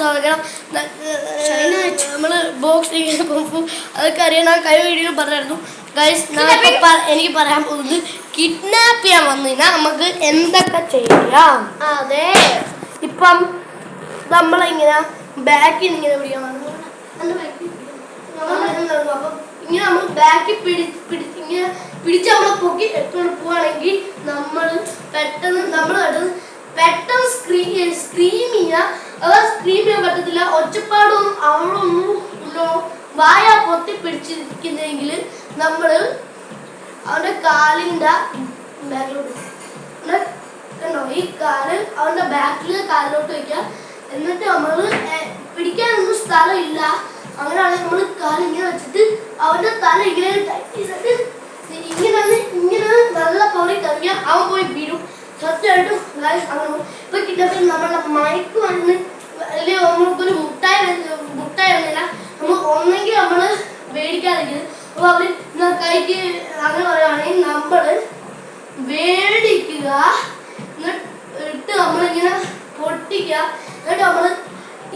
സാധനം നമ്മൾ ബോക്സിങ് അതൊക്കെ അറിയാൻ ഞാൻ കഴിഞ്ഞ വീഡിയോയിൽ പറഞ്ഞായിരുന്നു. ഗൈസ് എനിക്ക് പറയാൻ പോകുന്നത് കിഡ്നാപ്പ് ചെയ്യാൻ വന്നു കഴിഞ്ഞാൽ നമുക്ക് എന്തൊക്കെ ചെയ്യാം. അതെ, ഇപ്പം നമ്മളിങ്ങനെ ബാക്കിൽ ഇങ്ങനെ പിടിക്കണം. അപ്പം ഇങ്ങനെ നമ്മൾ ബാക്കിൽ ഇങ്ങനെ പിടിച്ച് നമ്മളെ പൊക്കി എടുത്തോണ്ട് പോവാണെങ്കിൽ നമ്മൾ പെട്ടെന്ന് സ്ക്രീം ചെയ്യാം. അതാ സ്ക്രീം ചെയ്യാൻ പറ്റത്തില്ല, ഒച്ചപ്പാടും അവളൊന്നും വായ പൊത്തി പിടിച്ചിരിക്കുന്നെങ്കിൽ നമ്മൾ അവൻ്റെ കാലിൻ്റെ ബാക്കിലോട്ട് കണ്ടോ, ഈ കാല് അവൻ്റെ ബാക്കിൽ കാലിലോട്ട് വയ്ക്കുക. എന്നിട്ട് നമ്മൾ പിടിക്കാനൊന്നും സ്ഥലമില്ല, അങ്ങനെയാണെങ്കിൽ നമ്മൾ കാലിങ്ങനെ വെച്ചിട്ട് അവൻ്റെ തല ഇങ്ങനെ ടൈറ്റ് ചെയ്തിട്ട് ഇങ്ങനെ നല്ല പവറി കറിയാൽ അവൻ പോയി വീഴും. സത്യമായിട്ടും അങ്ങനെ ഇപ്പൊ കിട്ടുമ്പോൾ നമ്മളുടെ മയക്ക് വന്ന് അല്ലെങ്കിൽ നമ്മൾക്കൊരു മുട്ടായി വന്നില്ല, നമ്മൾ ഒന്നെങ്കിൽ നമ്മൾ മേടിക്കാതിരിക്കുന്നത്. അപ്പോൾ അവർ കൈക്ക് അങ്ങനെ പറയുകയാണെങ്കിൽ നമ്മൾ മേടിക്കുക, എന്നിട്ട് നമ്മളിങ്ങനെ പൊട്ടിക്കുക. എന്നിട്ട് നമ്മൾ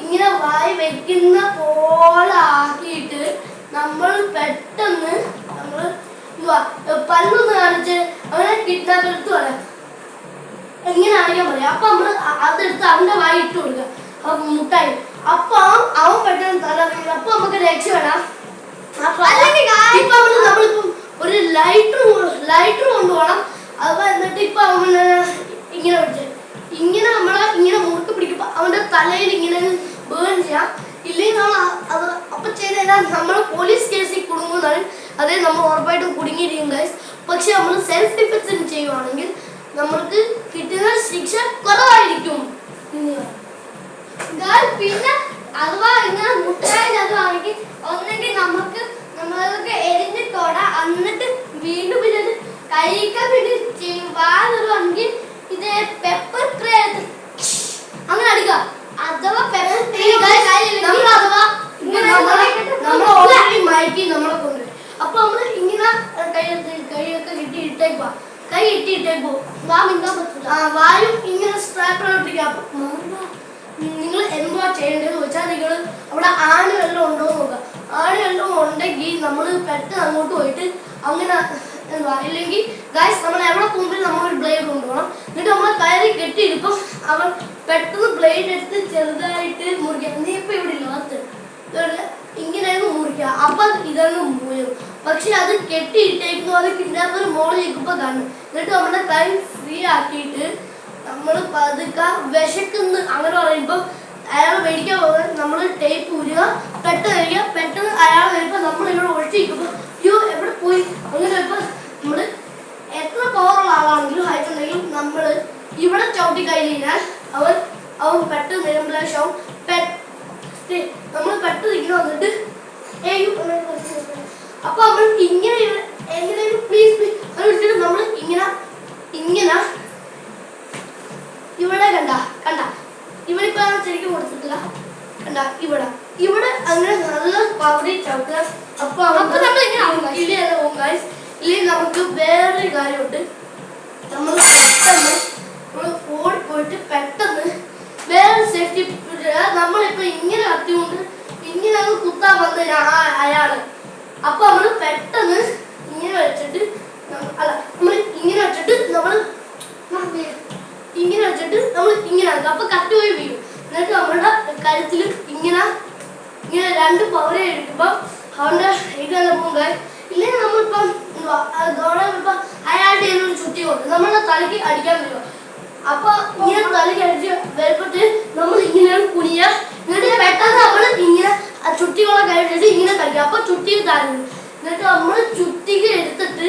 ഇങ്ങനെ വായി വെക്കുന്ന പോലെ ആക്കിയിട്ട് നമ്മൾ പെട്ടെന്ന് നമ്മൾ പല്ലൊന്ന് കാണിച്ച് അവനെ കിഡ്നാപ്പ് എടുത്ത് പറയാം, എങ്ങനെ അറിയാൻ പറയാം. അപ്പൊ നമ്മൾ അതെടുത്ത് അവന്റെ വായി ഇട്ട് കൊടുക്കുക, അപ്പൊ മുട്ടായി. അപ്പൊ അവൻ പെട്ടെന്ന് തല അറിയില്ല, അപ്പൊ നമുക്ക് രക്ഷപ്പെടാം. നമ്മളിപ്പം ഒരു ലൈറ്റർ കൊണ്ടുപോകണം. അപ്പൊ എന്നിട്ട് ഇപ്പൊ അവന് ഇങ്ങനെ പിടിച്ച് ഇങ്ങനെ ഇങ്ങനെ മുറുക്ക് പിടിക്കുമ്പോ അവന്റെ തലയിൽ ഇങ്ങനെ ബേൺ ചെയ്യാം. ഇല്ലെങ്കിൽ നമ്മൾ അത് അപ്പൊ ചെയ്ത് കഴിഞ്ഞാൽ നമ്മൾ പോലീസ് കേസിൽ കുടുങ്ങുന്നതാണ്. അതേ നമ്മൾ ഉറപ്പായിട്ടും കുടുങ്ങിയിരിക്കും ഗൈസ്. പക്ഷെ നമ്മൾ സെൽഫ് ഡിഫെൻസിന് ചെയ്യുവാണെങ്കിൽ നമ്മൾക്ക് കിട്ടുന്ന ശിക്ഷ കുറവായിരിക്കും. പിന്നെ അഥവാ ഇങ്ങനെ മുട്ടായി ചതുവാണെങ്കിൽ ഒന്നെങ്കിൽ നമ്മൾക്ക് എരിഞ്ഞിട്ടോടാ, എന്നിട്ട് വീണ്ടും പിന്നെ കഴിക്കാൻ വേണ്ടി വാതുവാണെങ്കിൽ ഇത് പെപ്പർ സ്പ്രേ അങ്ങനെ അടിക്കുക. അഥവാ പെപ്പർ സ്പ്രേ മയക്കി നമ്മളെ കൊണ്ടുവരും. അപ്പൊ നമ്മള് ഇങ്ങനെ കൈയൊക്കെ ഇട്ടേക്കുവാ, കൈ ഇട്ടിട്ടേക്കോ വാ മിണ്ടാൻ പറ്റില്ല. വായും ഇങ്ങനെ സ്ട്രാപ്പിലോട്ടിരിക്കുക. നിങ്ങൾ എന്തുവാ ചെയ്യേണ്ടതെന്ന് വെച്ചാൽ നിങ്ങൾ അവിടെ ആണി വെള്ളം ഉണ്ടോ എന്ന് നോക്കുക. ആണി വെള്ളം ഉണ്ടെങ്കിൽ നമ്മൾ പെട്ടെന്ന് അങ്ങോട്ട് പോയിട്ട് അങ്ങനെ എന്തുവാ, ഇല്ലെങ്കിൽ ഗൈസ് നമ്മൾ എവിടെ പോകുമ്പോൾ നമ്മളൊരു ബ്ലേഡ് കൊണ്ടുപോകണം. എന്നിട്ട് നമ്മൾ കയറി കെട്ടിയിരിക്കും. അവൻ പെട്ടെന്ന് ബ്ലേഡ് എടുത്ത് ചെറുതായിട്ട് മുറിക്കുക. നീ ഇപ്പൊ ഇവിടെ ഇല്ലാത്ത ഇങ്ങനെയൊന്ന് മുറിക്കുക. അപ്പൊ ഇതൊന്ന് മുറിയും. പക്ഷെ അത് കെട്ടിയിട്ടേക്കുന്നു, അത് കിഡ്നാപ്പർ മോളിൽ നിൽക്കുമ്പോ കാണും. എന്നിട്ട് നമ്മുടെ കൈ ഫ്രീ ആക്കിയിട്ട് നമ്മൾ പതുക്കെ വിശക്കുന്നു അങ്ങനെ പറയുമ്പോൾ അയാൾ മേടിക്കാൻ പോകുന്നത് നമ്മൾ ടേപ്പ് ഊരുക, പെട്ടെന്ന് അയാൾ വരുമ്പോൾ നമ്മൾ ഇവിടെ ഒഴിച്ചിരിക്കുമ്പോൾ യോ എവിടെ പോയി അങ്ങനെ വരുമ്പോൾ നമ്മൾ എത്ര പവറുള്ള ആളാണെങ്കിലും ഹൈറ്റ് ഉണ്ടെങ്കിലും നമ്മൾ ഇവിടെ ചവിട്ടി കഴിഞ്ഞാൽ അവൻ പെട്ടെന്ന് വരുമ്പോഴാവും നമ്മൾ പെട്ടെന്ന് ഇങ്ങനെ വന്നിട്ട് അപ്പൊ നമ്മൾ ഇങ്ങനെ എങ്ങനെയും പ്ലീസ് അത് വിളിച്ചിട്ട് നമ്മൾ ഇങ്ങനെ ഇവിടെ കണ്ട ഇവിടെ ഇപ്പൊ ശരിക്കും കൊടുത്തിട്ടില്ല, കണ്ട ഇവിടെ അങ്ങനെ നല്ല പവറി ചവിട്ടുക. അപ്പൊ നമ്മൾ ഇല്ലെങ്കിൽ നമുക്ക് വേറൊരു കാര്യമുണ്ട്. നമ്മൾ ഓടിപ്പോയിട്ട് പെട്ടെന്ന് വേറെ സേഫ്റ്റി നമ്മളിപ്പോ ഇങ്ങനെ കത്തിക്കൊണ്ട് ഇങ്ങനെ അങ്ങ് കുത്താൻ വന്ന അയാള്. അപ്പൊ നമ്മള് പെട്ടെന്ന് ഇങ്ങനെ വെച്ചിട്ട് നമ്മൾ ഇങ്ങനെ വെച്ചിട്ട് നമ്മൾ ഇങ്ങനെ ആക്കുക. അപ്പൊ കത്തി പോയി വീഴും. എന്നിട്ട് നമ്മളുടെ കരുത്തിൽ ഇങ്ങനെ രണ്ട് പവരെ എടുക്കുമ്പോ അവന്റെ ഇതെല്ലാം പോകുക. ഇല്ലെങ്കിൽ നമ്മളിപ്പം ഇപ്പൊ അയാളുടെ ഒരു ചുറ്റി കൊണ്ട് നമ്മളുടെ തലയ്ക്ക് അടിക്കാൻ വരുമോ. അപ്പൊ ഇങ്ങനെ തലയ്ക്ക് അടിച്ച് വരുമ്പോട്ട് നമ്മൾ ഇങ്ങനെ കുനിയ, എന്നിട്ട് പെട്ടെന്ന് നമ്മൾ ഇങ്ങനെ ചുറ്റികളെ കഴിച്ചിട്ട് ഇങ്ങനെ കളിക്കുക. അപ്പൊ ചുറ്റിക്ക് താഴുന്നു. എന്നിട്ട് നമ്മൾ ചുറ്റിക്ക് എടുത്തിട്ട്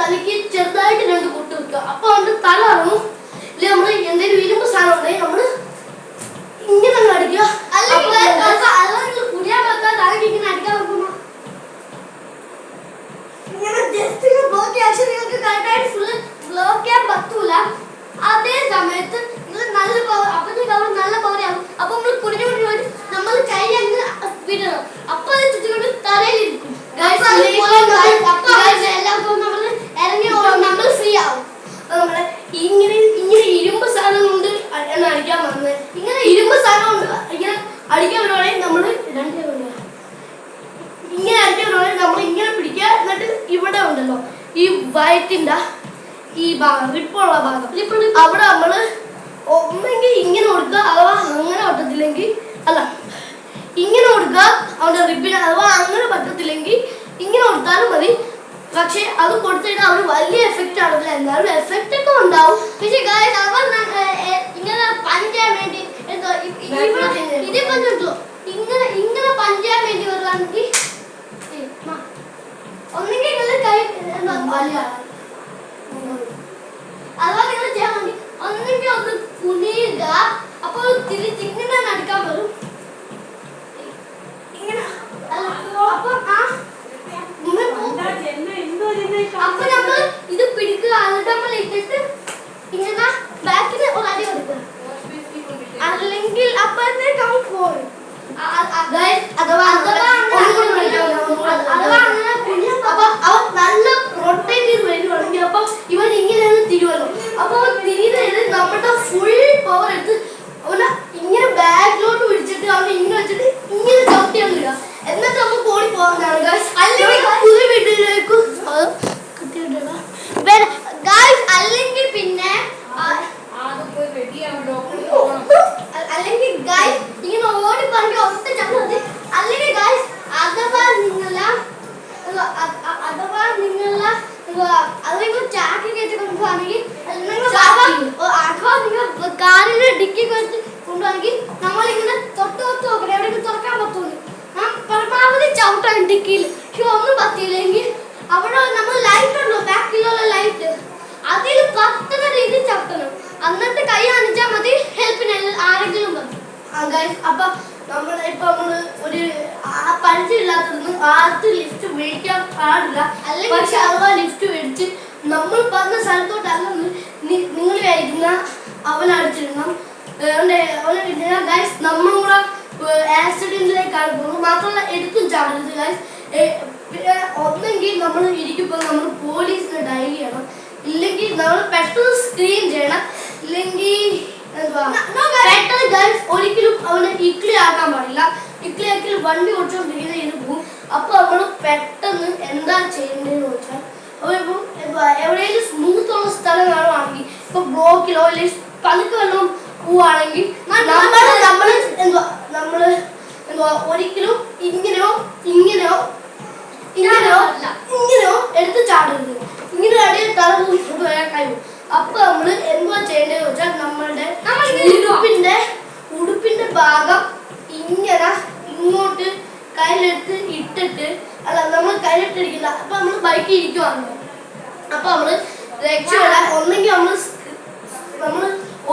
തലയ്ക്ക് ചെറുതായിട്ട് രണ്ട് കുട്ടി വെക്കുക. അപ്പൊ അവന്റെ തല ഇറങ്ങും. ഇല്ല നമ്മൾ എന്തെങ്കിലും ഇരുമ്പ് സാധനം ഉണ്ടെങ്കിൽ നമ്മള് ഇങ്ങനെ അടിക്കുക. കുടിയാൻ പറ്റാത്ത തലയ്ക്ക് ഇങ്ങനെ അടിക്കാൻ വെക്കുമ്പോ ഇങ്ങനെ ജസ്റ്റ് ബ്ലോക്ക് നിങ്ങൾക്ക് കറക്റ്റായിട്ട് ഫുള്ള് ബ്ലോക്ക് ചെയ്യാൻ പറ്റൂല. അതേ സമയത്ത് നിങ്ങൾ നല്ല പവർ, അപ്പൊ നല്ല പവറാകും. അപ്പൊ നമ്മൾ കുടിഞ്ഞു പോയിട്ട് നമ്മൾ കൈ അങ്ങ് വിടണം. അപ്പൊ അത് ചുറ്റിക്കൊണ്ട് തലയിലിരിക്കും. അടിക്കാൻ വരുവാണെങ്കിൽ നമ്മൾ ഇങ്ങനെ അടിക്കാൻ വരുവാണെങ്കിൽ നമ്മൾ ഇങ്ങനെ പിടിക്കുക. എന്നിട്ട് ഇവിടെ ഉണ്ടല്ലോ ഈ വയറ്റിന്റെ ഈ ഭാഗം റിപ്പുള്ള ഭാഗം അവിടെ നമ്മൾ ഒന്നെങ്കിൽ ഇങ്ങനെ കൊടുക്കുക, അഥവാ അങ്ങനെ പറ്റത്തില്ലെങ്കിൽ അല്ല ഇങ്ങനെ കൊടുക്കുക അവന്റെ റിപ്പിന്, അഥവാ അങ്ങനെ പറ്റത്തില്ലെങ്കിൽ ഇങ്ങനെ കൊടുത്താലും മതി. പക്ഷെ അത് കൊടുത്തു കഴിഞ്ഞാൽ അവന് വലിയ എഫക്റ്റ് ആണല്ലോ, എന്നാലും എഫക്റ്റ് ഒക്കെ ഉണ്ടാവും. പക്ഷെ ഇങ്ങനെ പഞ്ചാൻ വേണ്ടി ഇതേ പഞ്ചോ ഇങ്ങനെ ഇങ്ങനെ പഞ്ചാൻ വേണ്ടി വരുവാണെങ്കിൽ ഒന്നെങ്കിൽ നിങ്ങൾ കൈ അഥവാ നിങ്ങൾ ചെയ്യാൻ വേണ്ടി ഒന്നെങ്കിൽ ഒന്ന് കുനിയുക. അപ്പോൾ തിരിച്ചിങ്ങനെ നടക്കാൻ വരും. ഇങ്ങനെ അപ്പൊ നമ്മൾ ഇത് പിടിക്കുക. എന്നിട്ട് നമ്മൾ ഇട്ടിട്ട് ഇങ്ങനെ ബാക്കിന് ഒരു അടി കൊടുക്കുക. അല്ലെങ്കിൽ അപ്പോഴത്തേക്ക് അവൻ പോയി. അഥവാ അവൻ നല്ല റൊട്ടേറ്റ് ചെയ്ത് വരുവാണെങ്കിൽ അപ്പൊ ഇവൻ ഇങ്ങനെയാണ് തിരുവല്ലോ. അപ്പൊ അവൻ തിരിയുന്നത് നമ്മുടെ ഫുൾ പവർ എടുത്ത് അവനെ ഇങ്ങനെ ബാക്കിലോട്ട് പിടിച്ചിട്ട് അവൻ ഇങ്ങനെ വെച്ചിട്ട് ഇങ്ങനെ ചവിട്ടിയാണ് വിടുക. എന്നിട്ട് നമുക്ക് ഓടി പോകുന്നതാണ്. അല്ലെങ്കിൽ വീട്ടിലേക്ക് അല്ലെങ്കിൽ പിന്നെ അല്ലെങ്കിൽ ഗൈസ് ഇങ്ങനെ ഓടി പറഞ്ഞ ഒറ്റ ചമ്മതി. അല്ലെങ്കിൽ ഗൈസ് അഥവാ അല്ലെങ്കിൽ ചാക്കി കയറ്റി കൊണ്ടുപോവാണെങ്കിൽ അഥവാ നിങ്ങൾ കാറിന്റെ ഡിക്കി വെച്ച് കൊണ്ടുപോവാണെങ്കിൽ നമ്മളിങ്ങനെ തൊട്ട് നോക്കണം എവിടെയെങ്കിലും തുറക്കാൻ പറ്റുള്ളൂ. പരമാവധി ചവിട്ടാൻ ഡിക്കിയിൽ. പക്ഷെ ഒന്നും പറ്റിയില്ലെങ്കിൽ അവിടെ നമ്മൾ ലൈറ്റ് ഉണ്ടോ ബാക്കിലുള്ള ലൈറ്റ് അതിൽ പറ്റുന്ന രീതി ചവിട്ടണം. എന്നിട്ട് കൈ കാണിച്ചാൽ മതി. ഹെൽപ്പിന് ആരെങ്കിലും വന്നു. അപ്പൊ നമ്മള് ഒരു പരിചയമില്ലാത്തതൊന്നും ആദ്യത്തെ ലിഫ്റ്റ് മേടിക്കാൻ പാടില്ല. പക്ഷെ അഥവാ ലിഫ്റ്റ് മേടിച്ച് നമ്മൾ പറഞ്ഞ സ്ഥലത്തോട്ടല്ലെന്ന് നിങ്ങൾ കഴിക്കുന്ന അവനടിച്ചിടണം. ഗൈസ് നമ്മളും കൂടെ ആക്സിഡന്റിലേക്കാണ് പോകുന്നത്. മാത്രമല്ല എടുത്തും ചാടരുത് ഗൈസ്. പിന്നെ ഒന്നെങ്കിൽ നമ്മൾ ഇരിക്കുമ്പോൾ നമ്മൾ പോലീസിന് ഡയൽ ചെയ്യണം, ഇല്ലെങ്കിൽ നമ്മൾ പെട്ടെന്ന് സ്ക്രീൻ ചെയ്യണം, ഇല്ലെങ്കിൽ പെട്ടെന്ന് ഗൈസ് ഒരിക്കലും അവനെ ഇക്ലി ആക്കാൻ പാടില്ല. ഇക്ലി ആക്കി വണ്ടി ഓടിച്ചോണ്ടിരിക്കുന്ന ഇത് പോകും. അപ്പൊ നമ്മൾ പെട്ടെന്ന് എന്താ ചെയ്യേണ്ടതെന്ന് വെച്ചാൽ അവരിപ്പം എവിടെയെങ്കിലും സ്മൂത്ത് ഉള്ള സ്ഥലം കാണുവാണെങ്കിൽ ഇപ്പൊ ബ്ലോക്കിലോ അല്ലെങ്കിൽ പതുക്കെ വല്ലതും പോവാണെങ്കിൽ നമ്മള് ഒരിക്കലും ഇങ്ങനെയോ ഇങ്ങനെയോ ഇങ്ങനെയോ ഇങ്ങനെയോ എടുത്ത് ചാടരുത്. ഇങ്ങനെ അടിയിൽ തല കൊണ്ട് വരാൻ കഴിയും. അപ്പൊ നമ്മള് എന്തുവാ ചെയ്യേണ്ടതെന്ന് വെച്ചാൽ നമ്മളുടെ ഉടുപ്പിന്റെ ഭാഗം ഇങ്ങനെ ഇങ്ങോട്ട് കയ്യിലെടുത്ത് ഇട്ടിട്ട് അല്ല നമ്മൾ കയ്യിലിട്ടിരിക്കില്ല. അപ്പൊ നമ്മള് ബൈക്കിൽ ഇരിക്കുവാണ്. അപ്പൊ നമ്മള് രക്ഷപ്പെടാൻ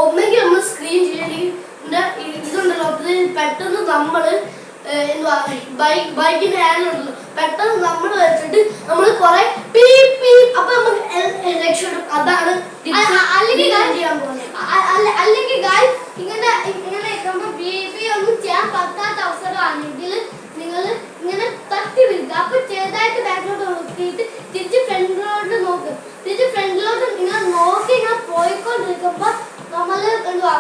ഒന്നെങ്കിൽ നമ്മൾ സ്ക്രീൻ ചെയ്യേണ്ട ഇതുണ്ടല്ലോ. പെട്ടെന്ന് നമ്മള് എന്തുവാ ബൈക്കിന്റെ ഹാൻഡിലുണ്ടല്ലോ പെട്ടെന്ന് നമ്മൾ വെച്ചിട്ട് നമ്മൾ കുറെ അപ്പൊ നമുക്ക് രക്ഷപ്പെടും. അതാണ് അല്ലെങ്കിൽ ഗൈസ് ഇങ്ങനെ ഒന്നും ചെയ്യാൻ പറ്റാത്ത അവസരമാണെങ്കിൽ നിങ്ങൾ ഇങ്ങനെ തട്ടി വിൽക്കുക. അപ്പൊ ചെറുതായിട്ട് ബാക്കിലോട്ട് നോക്കിയിട്ട് തിരിച്ച് ഫ്രണ്ടിലോട്ട് നോക്ക്. തിരിച്ച് ഫ്രണ്ടിലോട്ട് നിങ്ങൾ നോക്കി ഇങ്ങനെ പോയിക്കൊണ്ടിരിക്കുമ്പോ നമ്മൾ എന്തുവാ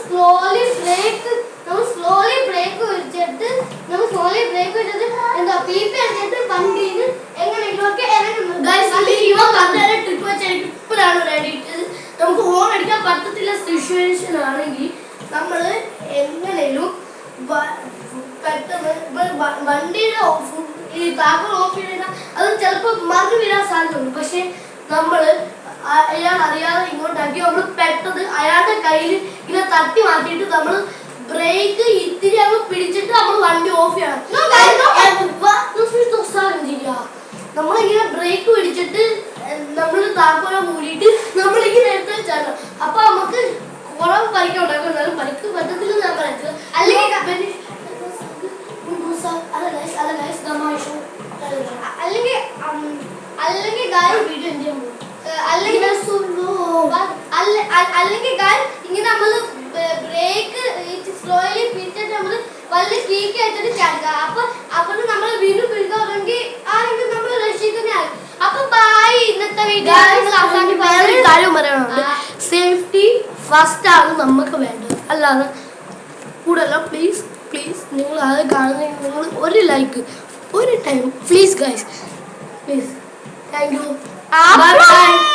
സ്ലോലി ബ്രേക്ക് വെച്ചിട്ട് എന്താ പീപ്പി അടിച്ചിട്ട് വണ്ടിയിൽ എങ്ങനെയൊക്കെ ട്രിപ്പാണ് റെഡിയിട്ടത്. നമുക്ക് ഹോൺ അടിക്കാൻ പറ്റത്തില്ല സിറ്റുവേഷൻ ആണെങ്കിൽ നമ്മൾ എങ്ങനെയും പെട്ടെന്ന് വണ്ടിയുടെ ഈ താക്കോൽ ഓഫ് ചെയ്താൽ അത് ചിലപ്പോൾ മറിഞ്ഞു വീഴാൻ സാധ്യതയുണ്ട്. പക്ഷെ നമ്മള് അയാൾ അറിയാതെ ഇങ്ങോട്ടാക്കി നമ്മൾ പെട്ടെന്ന് അയാളുടെ കയ്യിൽ ഇങ്ങനെ തട്ടി മാറ്റിയിട്ട് നമ്മൾ ബ്രേക്ക് ഇത്തിരി അങ്ങ് പിടിച്ചിട്ട് നമ്മൾ വണ്ടി ഓഫ് ചെയ്യണം. നമ്മളിങ്ങനെ ബ്രേക്ക് പിടിച്ചിട്ട് നമ്മൾ താക്കോല മൂടിയിട്ട് നമ്മളിങ്ങനെ എടുത്ത് വെച്ചാണ്. അപ്പൊ നമുക്ക് കുറവ് പരിക്ക് ഉണ്ടാക്കും. എന്നാലും പരിക്ക് പറ്റത്തില്ല ഞാൻ പറയുന്നത്. അല്ലെങ്കിൽ ഇങ്ങനെ നമ്മള് ബ്രേക്ക് സ്ലോലി പിടിച്ചിട്ട് നമ്മള് വലിയ കീക്ക് വെച്ചിട്ട് ചാടുക. അപ്പൊ നമ്മൾ വീണ്ടും പിടിക്കുകയാണെങ്കിൽ ആരെങ്കിലും നമ്മൾ രക്ഷിക്കുന്നതാണ്. അപ്പൊ ബായ്. ഇന്നത്തെ വീഡിയോ സേഫ്റ്റി ഫസ്റ്റ് ആണ് നമുക്ക് വേണ്ടത്. അല്ലാതെ കൂടല്ല. പ്ലീസ് അത് കാണുന്നെങ്കിൽ നിങ്ങൾ ഒരു ലൈക്ക് ഒരു time please guys please thank you bye bye